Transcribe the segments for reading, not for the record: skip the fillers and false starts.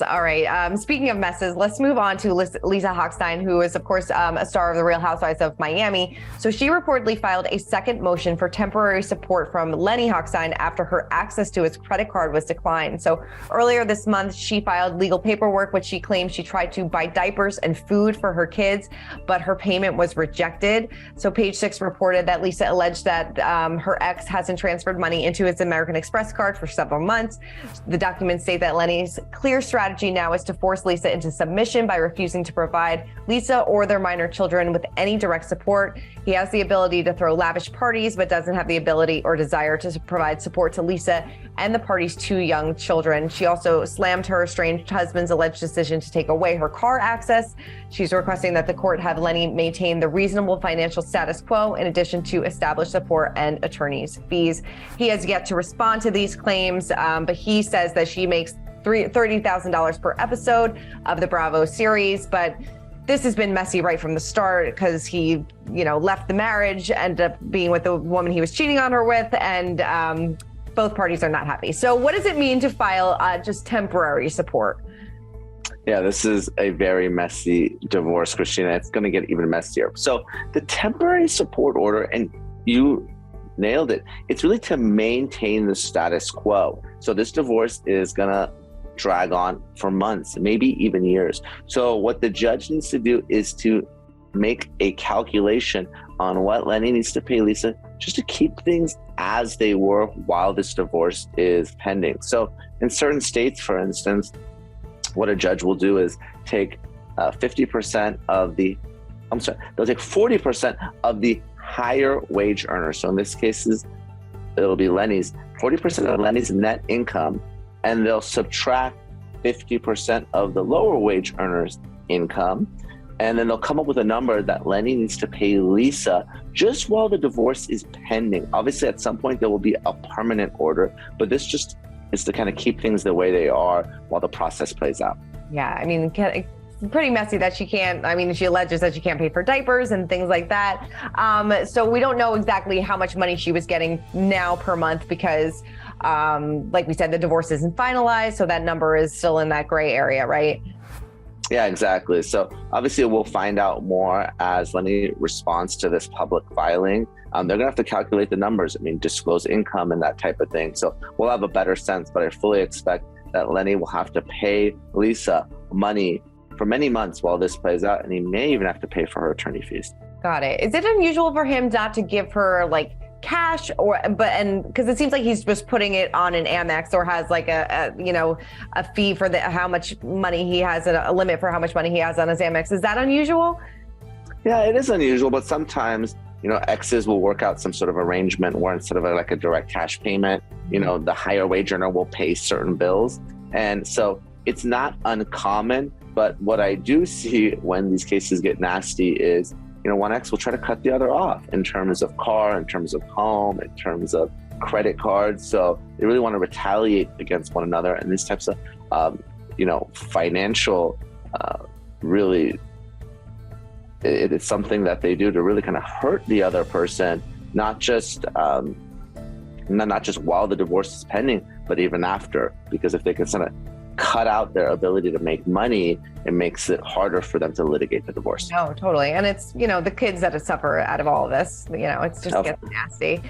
All right. Speaking of messes, let's move on to Lisa Hochstein, who is, of course, a star of The Real Housewives of Miami. So she reportedly filed a second motion for temporary support from Lenny Hochstein after her access to his credit card was declined. So earlier this month, she filed legal paperwork, which she claimed she tried to buy diapers and food for her kids, but her payment was rejected. So Page Six reported that Lisa alleged that her ex hasn't transferred money into his American Express card for several months. The documents say that Lenny's clear strategy now is to force Lisa into submission by refusing to provide Lisa or their minor children with any direct support. He has the ability to throw lavish parties, but doesn't have the ability or desire to provide support to Lisa and the party's two young children. She also slammed her estranged husband's alleged decision to take away her car access. She's requesting that the court have Lenny maintain the reasonable financial status quo in addition to established support and attorney's fees. He has yet to respond to these claims, but he says that she makes $30,000 per episode of the Bravo series, but this has been messy right from the start because he, left the marriage, ended up being with the woman he was cheating on her with, and both parties are not happy. So what does it mean to file just temporary support? Yeah, this is a very messy divorce, Christina. It's going to get even messier. So the temporary support order, and you nailed it, it's really to maintain the status quo. So this divorce is going to drag on for months, maybe even years. So what the judge needs to do is to make a calculation on what Lenny needs to pay Lisa just to keep things as they were while this divorce is pending. So in certain states, for instance, what a judge will do is take 50% of they'll take 40% of the higher wage earners. So in this case, it'll be 40% of Lenny's net income, and they'll subtract 50% of the lower wage earners' income. And then they'll come up with a number that Lenny needs to pay Lisa just while the divorce is pending. Obviously, at some point, there will be a permanent order, but this just is to kind of keep things the way they are while the process plays out. Yeah, I mean, it's pretty messy that she alleges that she can't pay for diapers and things like that. So we don't know exactly how much money she was getting now per month because, like we said, the divorce isn't finalized. So that number is still in that gray area, right? Yeah, exactly. So obviously we'll find out more as Lenny responds to this public filing. They're going to have to calculate the numbers. Disclose income and that type of thing. So we'll have a better sense, but I fully expect that Lenny will have to pay Lisa money for many months while this plays out, and he may even have to pay for her attorney fees. Got it. Is it unusual for him not to give her cash because it seems like he's just putting it on an Amex or has a fee for how much money he has, a limit for how much money he has on his Amex? Is that unusual? Yeah, it is unusual, but sometimes exes will work out some sort of arrangement where instead of a direct cash payment, the higher wage earner will pay certain bills. And so it's not uncommon, but what I do see when these cases get nasty is, one ex will try to cut the other off in terms of car, in terms of home, in terms of credit cards. So they really want to retaliate against one another. And these types of, financial, really, it is something that they do to really kind of hurt the other person, not just while the divorce is pending, but even after, because if they can sort of cut out their ability to make money, it makes it harder for them to litigate the divorce. No, totally. And it's, the kids that suffer out of all of this, it's just gets nasty.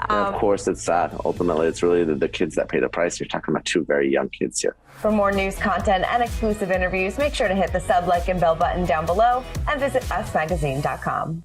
Yeah, of course, it's sad. Ultimately, it's really the kids that pay the price. You're talking about two very young kids here. For more news content and exclusive interviews, make sure to hit the sub, like, and bell button down below and visit usmagazine.com.